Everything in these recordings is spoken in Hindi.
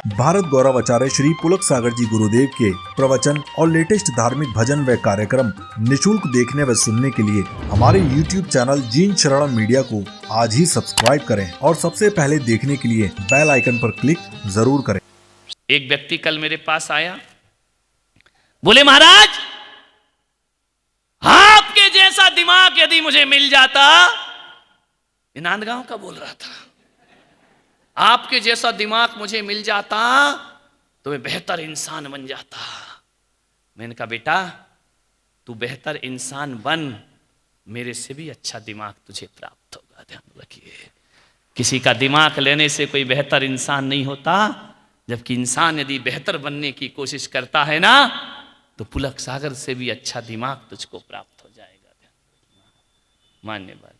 भारत गौरव आचार्य श्री पुलक सागर जी गुरुदेव के प्रवचन और लेटेस्ट धार्मिक भजन व कार्यक्रम निशुल्क देखने व सुनने के लिए हमारे YouTube चैनल जीन शरणम मीडिया को आज ही सब्सक्राइब करें और सबसे पहले देखने के लिए बेल आइकन पर क्लिक जरूर करें। एक व्यक्ति कल मेरे पास आया, बोले महाराज आपके जैसा दिमाग यदि मुझे मिल जाता, ये नांदगांव का बोल रहा था, आपके जैसा दिमाग मुझे मिल जाता तो मैं बेहतर इंसान बन जाता। मैंने कहा बेटा तू बेहतर इंसान बन, मेरे से भी अच्छा दिमाग तुझे प्राप्त होगा। ध्यान रखिए, किसी का दिमाग लेने से कोई बेहतर इंसान नहीं होता, जबकि इंसान यदि बेहतर बनने की कोशिश करता है ना तो पुलक सागर से भी अच्छा दिमाग तुझको प्राप्त हो जाएगा। मान्य बात,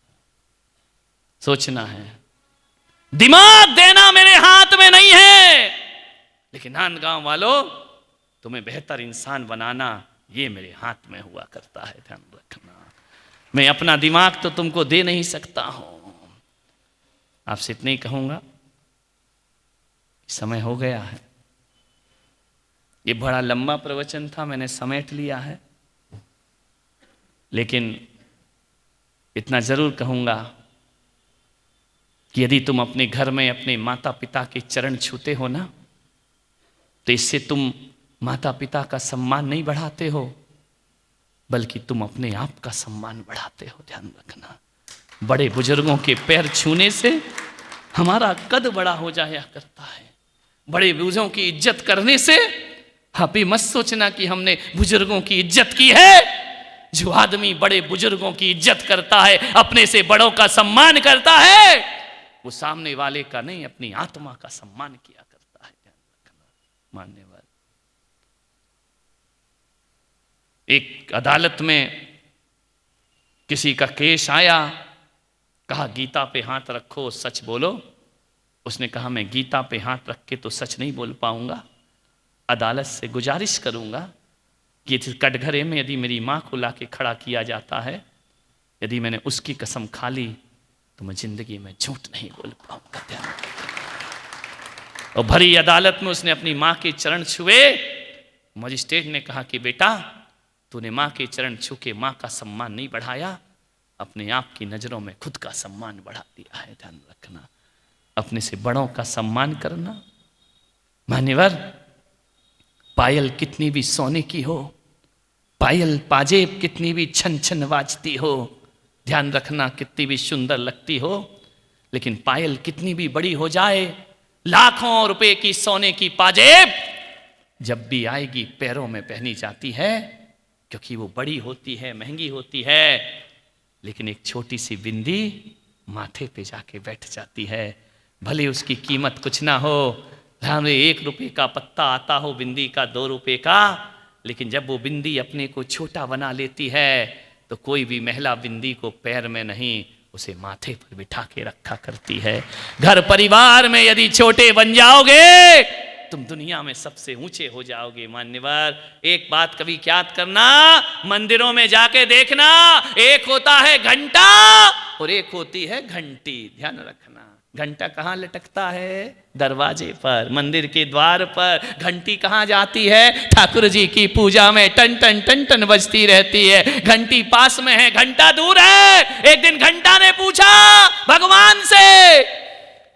सोचना है। दिमाग देना मेरे हाथ में नहीं है, लेकिन नांदगांव वालों तुम्हें बेहतर इंसान बनाना ये मेरे हाथ में हुआ करता है। ध्यान रखना, मैं अपना दिमाग तो तुमको दे नहीं सकता हूं। आपसे इतना ही कहूंगा, समय हो गया है। ये बड़ा लंबा प्रवचन था, मैंने समेट लिया है, लेकिन इतना जरूर कहूंगा कि यदि तुम अपने घर में अपने माता पिता के चरण छूते हो ना, तो इससे तुम माता पिता का सम्मान नहीं बढ़ाते हो, बल्कि तुम अपने आप का सम्मान बढ़ाते हो। ध्यान रखना, बड़े बुजुर्गों के पैर छूने से हमारा कद बड़ा हो जाया करता है। बड़े बुजुर्गों की इज्जत करने से आप ही मत सोचना कि हमने बुजुर्गों की इज्जत की है। जो आदमी बड़े बुजुर्गों की इज्जत करता है, अपने से बड़ों का सम्मान करता है, वो सामने वाले का नहीं अपनी आत्मा का सम्मान किया करता है। ध्यान रखना, मान्यवर। एक अदालत में किसी का केस आया, कहा गीता पे हाथ रखो सच बोलो। उसने कहा मैं गीता पे हाथ रख के तो सच नहीं बोल पाऊंगा, अदालत से गुजारिश करूंगा कि इस कटघरे में यदि मेरी मां को लाके खड़ा किया जाता है, यदि मैंने उसकी कसम खा ली तो मैं जिंदगी में झूठ नहीं बोल पाऊंगा। ध्यान, और भरी अदालत में उसने अपनी मां के चरण छुए। मजिस्ट्रेट ने कहा कि बेटा तूने मां के चरण छू के मां का सम्मान नहीं बढ़ाया, अपने आप की नजरों में खुद का सम्मान बढ़ा दिया है। ध्यान रखना, अपने से बड़ों का सम्मान करना। मान्यवर, पायल कितनी भी सोने की हो, पायल पाजेब कितनी भी छन छन बाजती हो, ध्यान रखना कितनी भी सुंदर लगती हो, लेकिन पायल कितनी भी बड़ी हो जाए, लाखों रुपए की सोने की पाजेब जब भी आएगी पैरों में पहनी जाती है, क्योंकि वो बड़ी होती है, महंगी होती है। लेकिन एक छोटी सी बिंदी माथे पे जाके बैठ जाती है, भले उसकी कीमत कुछ ना हो, भले 1 रुपए का पत्ता आता हो बिंदी का, 2 रुपए का, लेकिन जब वो बिंदी अपने को छोटा बना लेती है तो कोई भी महिला बिंदी को पैर में नहीं, उसे माथे पर बिठा के रखा करती है। घर परिवार में यदि छोटे बन जाओगे, तुम दुनिया में सबसे ऊंचे हो जाओगे। मान्यवर, एक बात कभी याद करना, मंदिरों में जाके देखना, एक होता है घंटा और एक होती है घंटी। ध्यान रखना, घंटा कहाँ लटकता है? दरवाजे पर, मंदिर के द्वार पर। घंटी कहाँ जाती है? ठाकुर जी की पूजा में टन टन टन टन बजती रहती है। घंटी पास में है, घंटा दूर है। एक दिन घंटा ने पूछा भगवान से,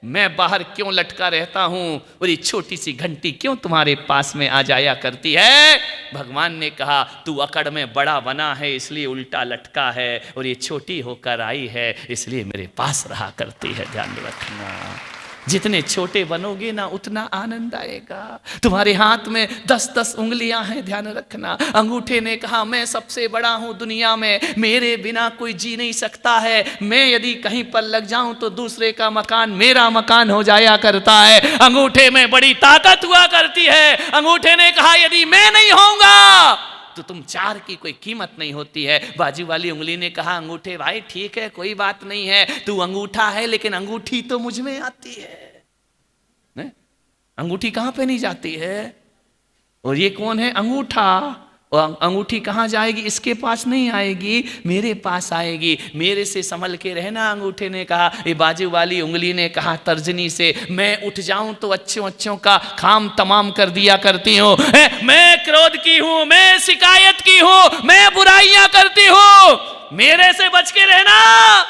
मैं बाहर क्यों लटका रहता हूं और ये छोटी सी घंटी क्यों तुम्हारे पास में आ जाया करती है? भगवान ने कहा तू अकड़ में बड़ा बना है इसलिए उल्टा लटका है, और ये छोटी होकर आई है इसलिए मेरे पास रहा करती है। ध्यान रखना, जितने छोटे बनोगे ना उतना आनंद आएगा। तुम्हारे हाथ में 10-10 उंगलियां हैं, ध्यान रखना। अंगूठे ने कहा मैं सबसे बड़ा हूं दुनिया में, मेरे बिना कोई जी नहीं सकता है, मैं यदि कहीं पर लग जाऊं तो दूसरे का मकान मेरा मकान हो जाया करता है। अंगूठे में बड़ी ताकत हुआ करती है। अंगूठे ने कहा यदि मैं नहीं होऊंगा तो तुम 4 की कोई कीमत नहीं होती है। बाजू वाली उंगली ने कहा अंगूठे भाई ठीक है, कोई बात नहीं है, तू अंगूठा है लेकिन अंगूठी तो मुझ में आती है। ने? अंगूठी कहां पे नहीं जाती है? और ये कौन है? अंगूठा। और अंगूठी कहाँ जाएगी? इसके पास नहीं आएगी, मेरे पास आएगी। मेरे से संभल के रहना, अंगूठे ने कहा। ये बाजू वाली उंगली ने कहा तर्जनी से, मैं उठ जाऊं तो अच्छों का काम तमाम कर दिया करती हूँ। मैं क्रोध की हूँ, मैं शिकायत की हूँ, मैं बुराइयां करती हूँ, मेरे से बच के रहना।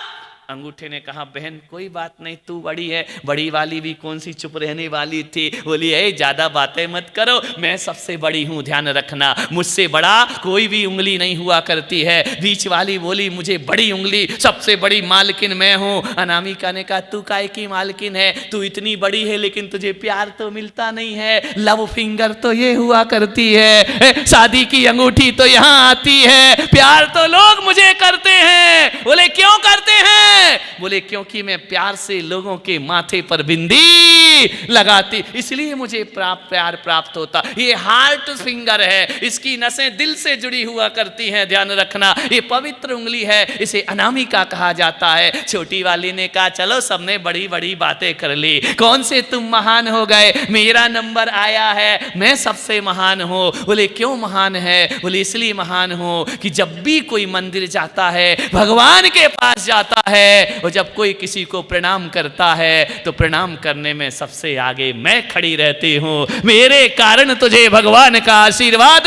अंगूठे ने कहा बहन कोई बात नहीं, तू बड़ी है, बड़ी वाली भी कौन सी चुप रहने वाली थी। बोली है ज्यादा बातें मत करो, मैं सबसे बड़ी हूं, ध्यान रखना, मुझसे बड़ा कोई भी उंगली नहीं हुआ करती है। बीच वाली बोली मुझे बड़ी उंगली, सबसे बड़ी मालकिन मैं हूं। अनामिका ने कहा तू काय की मालकिन है, तू इतनी बड़ी है लेकिन तुझे प्यार तो मिलता नहीं है। लव फिंगर तो ये हुआ करती है, शादी की अंगूठी तो यहाँ आती है, प्यार तो लोग मुझे करते हैं। बोले क्यों करते हैं? बोले क्योंकि मैं प्यार से लोगों के माथे पर बिंदी लगाती, इसलिए मुझे प्यार प्राप्त होता। ये हार्ट फिंगर है, इसकी नसें दिल से जुड़ी हुआ करती हैं, ध्यान रखना। ये पवित्र उंगली है, इसे अनामिका कहा जाता है। छोटी वाली ने कहा चलो सबने बड़ी बड़ी बातें कर ली, कौन से तुम महान हो गए, मेरा नंबर आया है, मैं सबसे महान हूं। बोले क्यों महान है? बोले इसलिए महान हूं कि जब भी कोई मंदिर जाता है, भगवान के पास जाता है, और जब कोई किसी को प्रणाम करता है तो प्रणाम करने में सबसे आगे मैं खड़ी रहती हूं। मेरे कारण तुझे भगवान का आशीर्वाद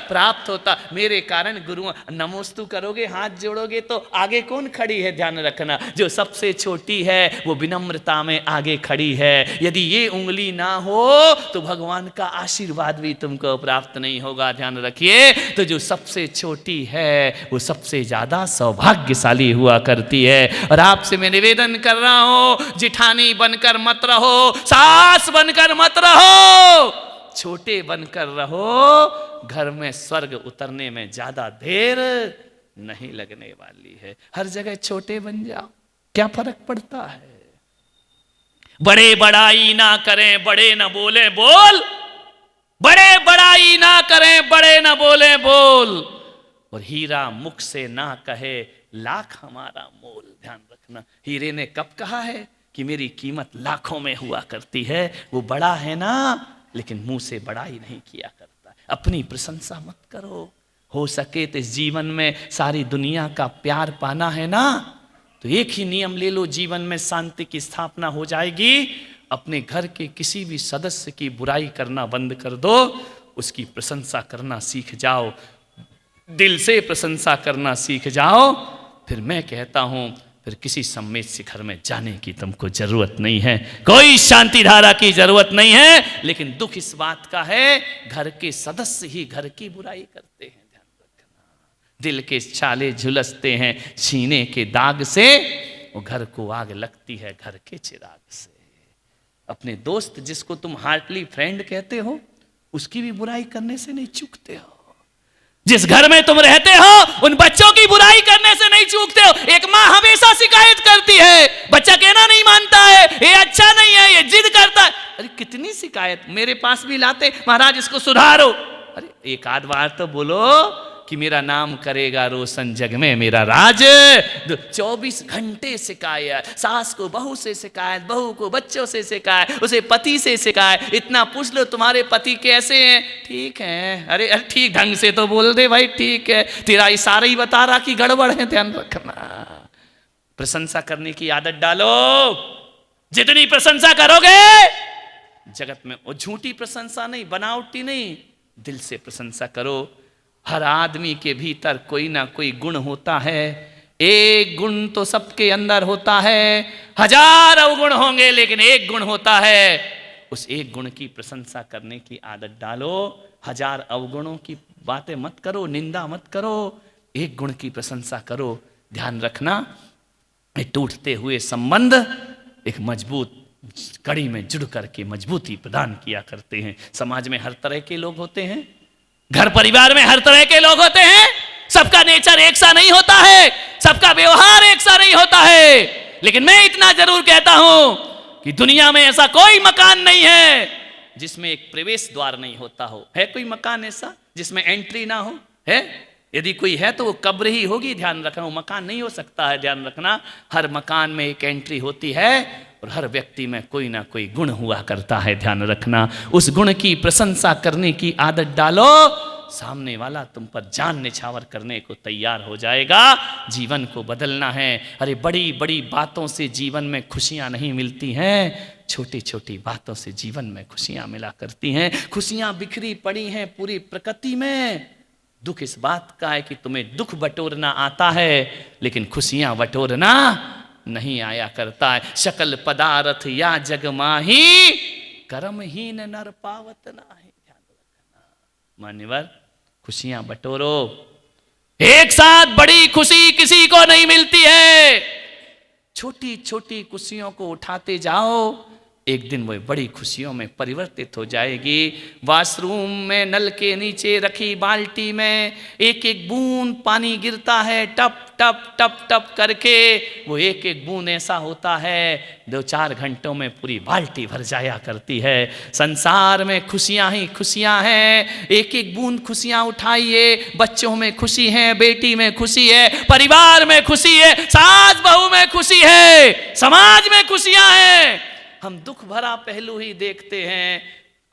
प्राप्त होता, मेरे कारण गुरु नमोस्तु करोगे, हाथ जोड़ोगे तो आगे कौन खड़ी है? ध्यान रखना, जो सबसे छोटी है वो विनम्रता में आगे खड़ी है। यदि ये उंगली ना हो तो भगवान का आशीर्वाद भी तुमको प्राप्त नहीं होगा, ध्यान रखिए। तो जो सबसे छोटी है वो सबसे ज्यादा सौभाग्यशाली हुआ करती है। और आपसे मैं निवेदन कर रहा हूं, जिठानी बनकर मत रहो, सास बनकर मत रहो, छोटे बनकर रहो, घर में स्वर्ग उतरने में ज्यादा देर नहीं लगने वाली है। हर जगह छोटे बन जाओ, क्या फर्क पड़ता है? बड़े बड़ाई ना करें, बड़े ना बोले बोल, बड़े बड़ाई ना करें, बड़े ना बोले बोल, और हीरा मुख से ना कहे लाख हमारा मोल। ध्यान रखना, हीरे ने कब कहा है कि मेरी कीमत लाखों में हुआ करती है? वो बड़ा है ना, लेकिन मुंह से बड़ाई नहीं किया करता। अपनी प्रशंसा मत करो। हो सके तो इस जीवन में सारी दुनिया का प्यार पाना है ना, तो एक ही नियम ले लो, जीवन में शांति की स्थापना हो जाएगी। अपने घर के किसी भी सदस्य की बुराई करना बंद कर दो, उसकी प्रशंसा करना सीख जाओ, दिल से प्रशंसा करना सीख जाओ। फिर मैं कहता हूं फिर किसी सम्मेद शिखर में जाने की तुमको जरूरत नहीं है, कोई शांति धारा की जरूरत नहीं है। लेकिन दुख इस बात का है, घर के सदस्य ही घर की बुराई करते हैं। ध्यान रखना, दिल के छाले झुलसते हैं सीने के दाग से, वो घर को आग लगती है घर के चिराग से। अपने दोस्त जिसको तुम हार्टली फ्रेंड कहते हो, उसकी भी बुराई करने से नहीं चूकते हो। जिस घर में तुम रहते हो उन बच्चों की बुराई करने से नहीं चूकते हो। एक माँ हमेशा शिकायत करती है, बच्चा कहना नहीं मानता है, ये अच्छा नहीं है, ये जिद करता है। अरे कितनी शिकायत मेरे पास भी लाते, महाराज इसको सुधारो। अरे एक आध बार तो बोलो कि मेरा नाम करेगा रोशन जग में मेरा राज। 24 घंटे शिकायत, सास को बहू से शिकायत, बहू को बच्चों से शिकायत, उसे पति से शिकायत। इतना पूछ लो तुम्हारे पति कैसे हैं? ठीक है। अरे ठीक ढंग से तो बोल दे भाई, ठीक है, तेरा इशारा ही बता रहा कि गड़बड़ है। ध्यान रखना, प्रशंसा करने की आदत डालो। जितनी प्रशंसा करोगे जगत में, वो झूठी प्रशंसा नहीं, बनावटी नहीं, दिल से प्रशंसा करो। हर आदमी के भीतर कोई ना कोई गुण होता है। एक गुण तो सबके अंदर होता है, हजार अवगुण होंगे लेकिन एक गुण होता है। उस एक गुण की प्रशंसा करने की आदत डालो। हजार अवगुणों की बातें मत करो, निंदा मत करो, एक गुण की प्रशंसा करो। ध्यान रखना, टूटते हुए संबंध एक मजबूत कड़ी में जुड़ करके मजबूती प्रदान किया करते हैं। समाज में हर तरह के लोग होते हैं, घर परिवार में हर तरह के लोग होते हैं, सबका नेचर एक सा नहीं होता है, सबका व्यवहार एक सा नहीं होता है। लेकिन मैं इतना जरूर कहता हूं कि दुनिया में ऐसा कोई मकान नहीं है जिसमें एक प्रवेश द्वार नहीं होता हो। है कोई मकान ऐसा जिसमें एंट्री ना हो? है? यदि कोई है तो वो कब्र ही होगी। ध्यान रखना, वो मकान नहीं हो सकता है। ध्यान रखना, हर मकान में एक एंट्री होती है और हर व्यक्ति में कोई ना कोई गुण हुआ करता है। ध्यान रखना, उस गुण की प्रशंसा करने की आदत डालो। सामने वाला तुम पर जान निछावर करने को तैयार हो जाएगा। जीवन को बदलना है। अरे बड़ी बड़ी बातों से जीवन में खुशियां नहीं मिलती हैं, छोटी छोटी बातों से जीवन में खुशियां मिला करती हैं। खुशियां बिखरी पड़ी हैं पूरी प्रकृति में। दुख इस बात का है कि तुम्हें दुख बटोरना आता है, लेकिन खुशियां बटोरना नहीं आया करता है। सकल पदार्थ या जग माही, कर्महीन नर पावत नाही। मान्यवर, खुशियां बटोरो। एक साथ बड़ी खुशी किसी को नहीं मिलती है। छोटी छोटी खुशियों को उठाते जाओ, एक दिन वो बड़ी खुशियों में परिवर्तित हो जाएगी। वॉशरूम में नल के नीचे रखी बाल्टी में एक एक बूंद पानी गिरता है, टप टप टप टप करके। वो एक एक बूंद ऐसा होता है 2-4 घंटों में पूरी बाल्टी भर जाया करती है। संसार में खुशियां ही खुशियां हैं। एक एक बूंद खुशियां उठाइए। बच्चों में खुशी है, बेटी में खुशी है, परिवार में खुशी है, सास बहू में खुशी है, समाज में खुशियां हैं। हम दुख भरा पहलू ही देखते हैं,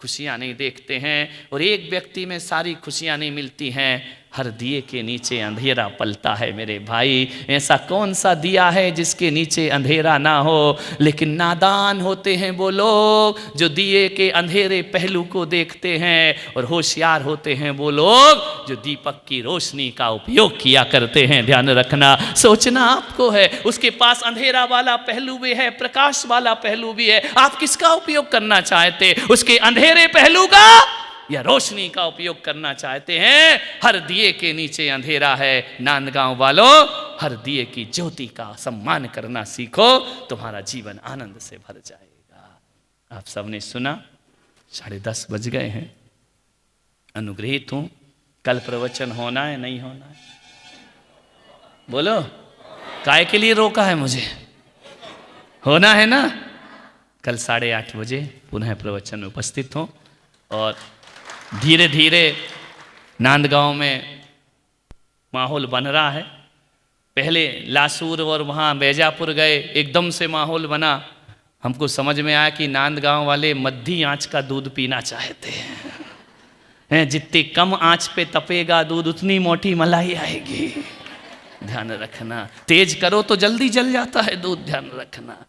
खुशियां नहीं देखते हैं। और एक व्यक्ति में सारी खुशियां नहीं मिलती हैं, हर दिए के नीचे अंधेरा पलता है। मेरे भाई, ऐसा कौन सा दिया है जिसके नीचे अंधेरा ना हो? लेकिन नादान होते हैं वो लोग जो दिए के अंधेरे पहलू को देखते हैं, और होशियार होते हैं वो लोग जो दीपक की रोशनी का उपयोग किया करते हैं। ध्यान रखना, सोचना आपको है। उसके पास अंधेरा वाला पहलू भी है, प्रकाश वाला पहलू भी है। आप किसका उपयोग करना चाहते? उसके अंधेरे पहलू का या रोशनी का उपयोग करना चाहते हैं? हर दिए के नीचे अंधेरा है। नांदगांव वालों, हर दिए की ज्योति का सम्मान करना सीखो, तुम्हारा जीवन आनंद से भर जाएगा। आप सबने सुना, 10:30 बज गए हैं। अनुग्रहित हूं। कल प्रवचन होना है नहीं होना है? बोलो, काय के लिए रोका है मुझे? होना है ना? कल 8:30 बजे पुनः प्रवचन में उपस्थित हो। और धीरे धीरे नांदगांव में माहौल बन रहा है। पहले लासूर और वहाँ बैजापुर गए, एकदम से माहौल बना। हमको समझ में आया कि नांदगांव वाले मध्य आंच का दूध पीना चाहते हैं। जितनी कम आंच पे तपेगा दूध, उतनी मोटी मलाई आएगी। ध्यान रखना, तेज करो तो जल्दी जल जाता है दूध, ध्यान रखना।